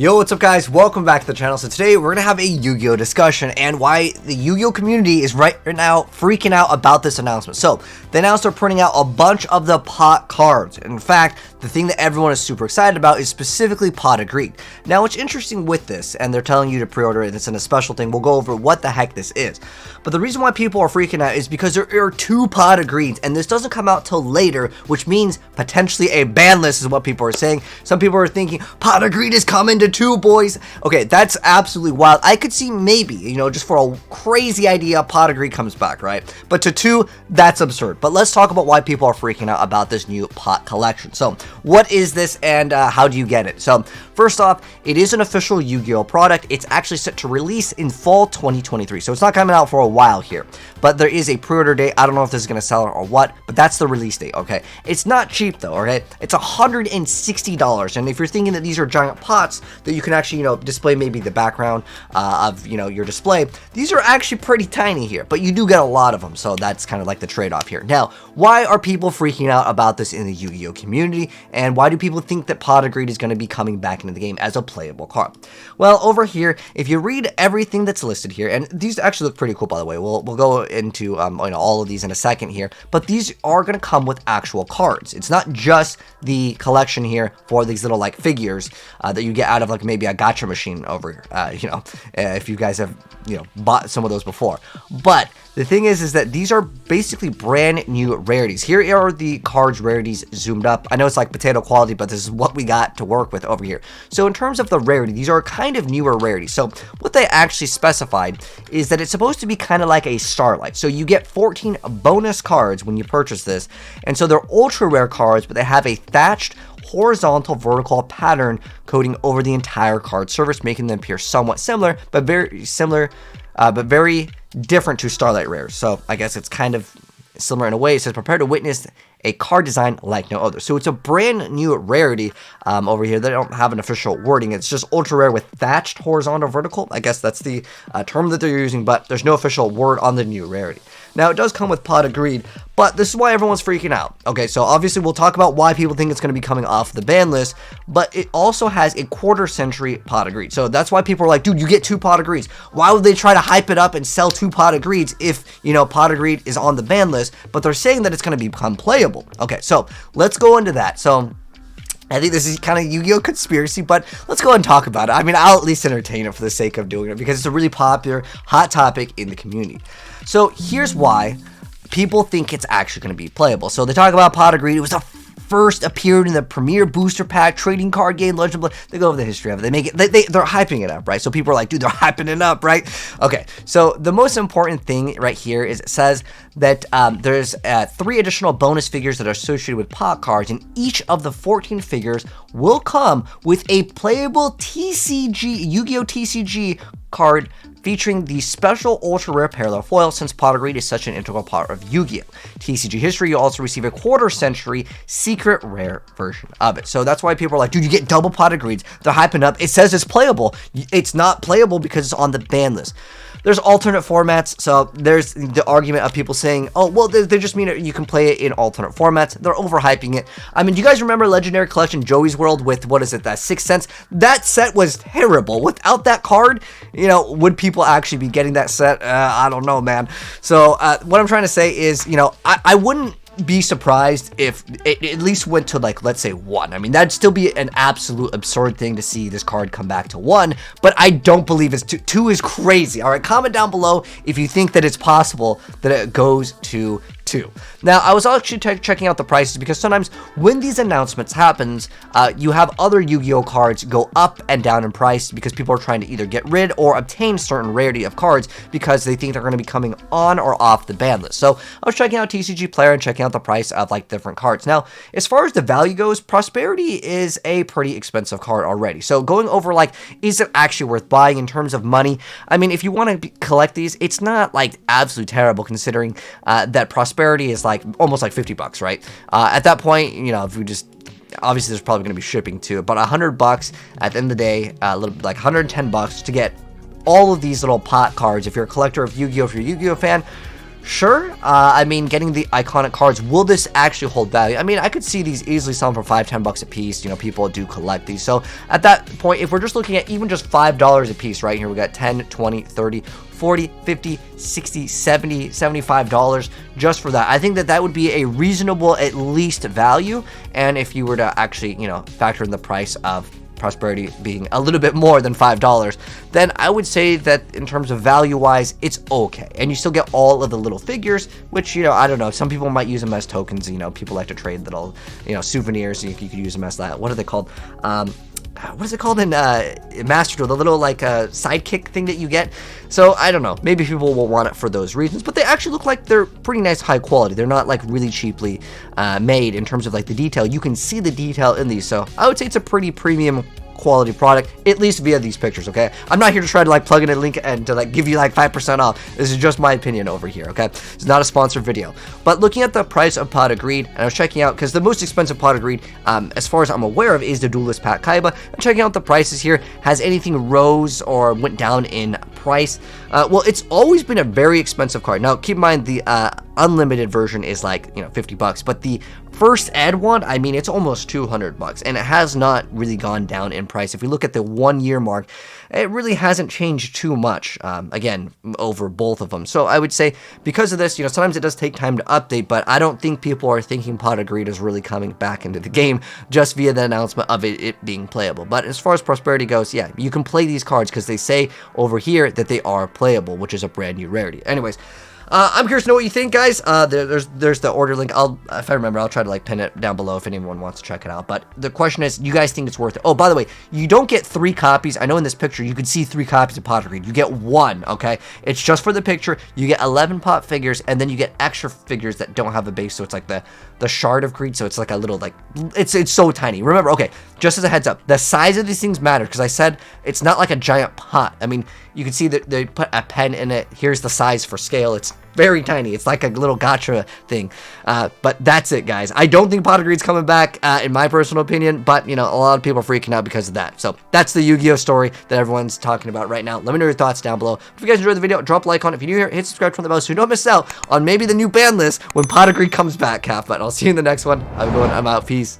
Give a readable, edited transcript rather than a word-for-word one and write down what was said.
Yo, what's up guys? Welcome back to the channel. So today we're gonna have a Yu-Gi-Oh discussion and why the Yu-Gi-Oh community is right now freaking out about this announcement. So they announced they're printing out a bunch of the pot cards. In fact, the thing that everyone is super excited about is specifically Pot of Greed. Now what's interesting with this, and they're telling you to pre-order it, it's in a special thing, we'll go over what the heck this is. But the reason why people are freaking out is because there are 2 Pot of Greeds, and this doesn't come out till later, which means potentially a ban list is what people are saying. Some people are thinking Pot of Greed is coming to 2, boys. Okay, that's absolutely wild. I could see maybe, you know, just for a crazy idea, Pot of Greed comes back, right? But to 2, that's absurd. But let's talk about why people are freaking out about this new pot collection. So what is this and how do you get it? So first off, it is an official Yu-Gi-Oh product. It's actually set to release in fall 2023. So it's not coming out for a while here, but there is a pre-order date. I don't know if this is going to sell or what, but that's the release date. Okay, it's not cheap though. Okay, it's $160. And if you're thinking that these are giant pots that you can actually, you know, display maybe the background of, you know, your display, these are actually pretty tiny here, but you do get a lot of them. So that's kind of like the trade-off here. Now, why are people freaking out about this in the Yu-Gi-Oh community? And why do people think that Pot of Greed is going to be coming back into the game as a playable card? Well, over here, if you read everything that's listed here, and these actually look pretty cool, by the way. We'll go into you know, all of these in a second here, but these are going to come with actual cards. It's not just the collection here for these little like figures that you get out of like maybe a gacha machine over, you know, if you guys have, you know, bought some of those before. But the thing is that these are basically brand new rarities. Here are the cards rarities zoomed up. I know it's like potato quality, but this is what we got to work with over here. So in terms of the rarity, these are kind of newer rarities. So what they actually specified is that it's supposed to be kind of like a Starlight. So you get 14 bonus cards when you purchase this. And so they're ultra rare cards, but they have a thatched horizontal vertical pattern coating over the entire card surface, making them appear somewhat similar, but very different to Starlight rares. So I guess it's kind of similar in a way. It says prepare to witness a card design like no other. So it's a brand new rarity over here. They don't have an official wording. It's just ultra rare with thatched horizontal vertical. I guess that's the term that they're using, but there's no official word on the new rarity. Now it does come with Pot of Greed, but this is why everyone's freaking out. Okay, so obviously we'll talk about why people think it's going to be coming off the ban list, but it also has a quarter-century Pot of Greed. So that's why people are like, dude, you get 2 Pot of Greeds. Why would they try to hype it up and sell 2 Pot of Greeds if, you know, Pot of Greed is on the ban list, but they're saying that it's going to become playable. Okay, so let's go into that. So I think this is kind of Yu-Gi-Oh conspiracy, but let's go ahead and talk about it. I mean, I'll at least entertain it for the sake of doing it because it's a really popular, hot topic in the community. So here's why people think it's actually going to be playable. So they talk about Pot of Greed. It was the first appeared in the premier booster pack trading card game Legend. They go over the history of it. They make it. They're hyping it up, right? So people are like, dude, they're hyping it up, right? Okay. So the most important thing right here is it says that there's 3 additional bonus figures that are associated with pot cards, and each of the 14 figures will come with a playable TCG Yu-Gi-Oh TCG card featuring the special ultra rare parallel foil. Since Pot of Greed is such an integral part of Yu-Gi-Oh TCG history, you also receive a quarter-century secret rare version of it. So that's why people are like, dude, you get double Pot of Greeds. They're hyping up. It says it's playable. It's not playable because it's on the ban list. There's alternate formats, so there's the argument of people saying, oh, well, they just mean you can play it in alternate formats. They're overhyping it. I mean, do you guys remember Legendary Collection Joey's World with, what is it, that 6th Sense? That set was terrible. Without that card, you know, would people actually be getting that set? I don't know, man. So what I'm trying to say is, you know, I wouldn't be surprised if it at least went to, like, let's say 1. I mean, that'd still be an absolute absurd thing to see this card come back to 1, but I don't believe it's 2. 2 is crazy. All right, comment down below if you think that it's possible that it goes to 2. Now, I was actually checking out the prices because sometimes when these announcements happens, you have other Yu-Gi-Oh cards go up and down in price because people are trying to either get rid or obtain certain rarity of cards because they think they're going to be coming on or off the ban list. So I was checking out TCG Player and checking out the price of like different cards. Now, as far as the value goes, Prosperity is a pretty expensive card already. So going over like, is it actually worth buying in terms of money? I mean, if you want to collect these, it's not like absolutely terrible considering that Prosperity is like almost like $50, right? At that point, you know, if we just obviously there's probably going to be shipping too, but $100 at the end of the day, a little like $110 to get all of these little pot cards. If you're a collector of Yu-Gi-Oh, if you're a Yu-Gi-Oh fan, Sure, I mean, getting the iconic cards, will this actually hold value? I mean, I could see these easily selling for $5-10 a piece. You know, people do collect these. So at that point, if we're just looking at even just $5 a piece, right here, we got 10, 20, 30, 40, 50, 60, 70, $75 just for that. I think that that would be a reasonable, at least, value. And if you were to actually, you know, factor in the price of Prosperity being a little bit more than $5, then I would say that in terms of value wise, it's okay. And you still get all of the little figures, which, you know, I don't know, some people might use them as tokens. You know, people like to trade little, you know, souvenirs. You could use them as that. What are they called? What is it called in Master Duel? The little like sidekick thing that you get. So I don't know. Maybe people will want it for those reasons, but they actually look like they're pretty nice, high quality. They're not like really cheaply made in terms of like the detail. You can see the detail in these, so I would say it's a pretty premium quality product, at least via these pictures. Okay, I'm not here to try to like plug in a link and to like give you like 5% off. This is just my opinion over here. Okay, it's not a sponsored video, but looking at the price of Pot of Greed, and I was checking out because the most expensive Pot of Greed, as far as I'm aware of, is the Duelist Pack Kaiba. And checking out the prices here, has anything rose or went down in price? Well, it's always been a very expensive card. Now keep in mind the unlimited version is like, you know, $50, but the first ed one, I mean, it's almost $200, and it has not really gone down in price. If we look at the 1 year mark, it really hasn't changed too much, again, over both of them. So I would say because of this, you know, sometimes it does take time to update, but I don't think people are thinking Pot of Greed is really coming back into the game just via the announcement of it being playable. But as far as Prosperity goes, yeah, you can play these cards because they say over here that they are playable, which is a brand new rarity. Anyways, I'm curious to know what you think, guys. There's the order link. If I remember, I'll try to like pin it down below if anyone wants to check it out. But the question is, you guys think it's worth it? Oh, by the way, you don't get 3 copies. I know in this picture you can see 3 copies of Pot of Greed. You get 1, okay? It's just for the picture. You get 11 pot figures, and then you get extra figures that don't have a base. So it's like the Shard of Greed. So it's like a little like it's so tiny. Remember, okay, just as a heads up, the size of these things matter because I said it's not like a giant pot. I mean, you can see that they put a pen in it. Here's the size for scale. It's very tiny. It's like a little gacha thing. But that's it, guys. I don't think Pot of Greed's coming back, in my personal opinion, but, you know, a lot of people are freaking out because of that. So that's the Yu-Gi-Oh story that everyone's talking about right now. Let me know your thoughts down below. If you guys enjoyed the video, drop a like on it. If you're new here, hit subscribe from the bell so you don't miss out on maybe the new ban list when Pot of Greed comes back, Cap. But I'll see you in the next one. I'm out. Peace.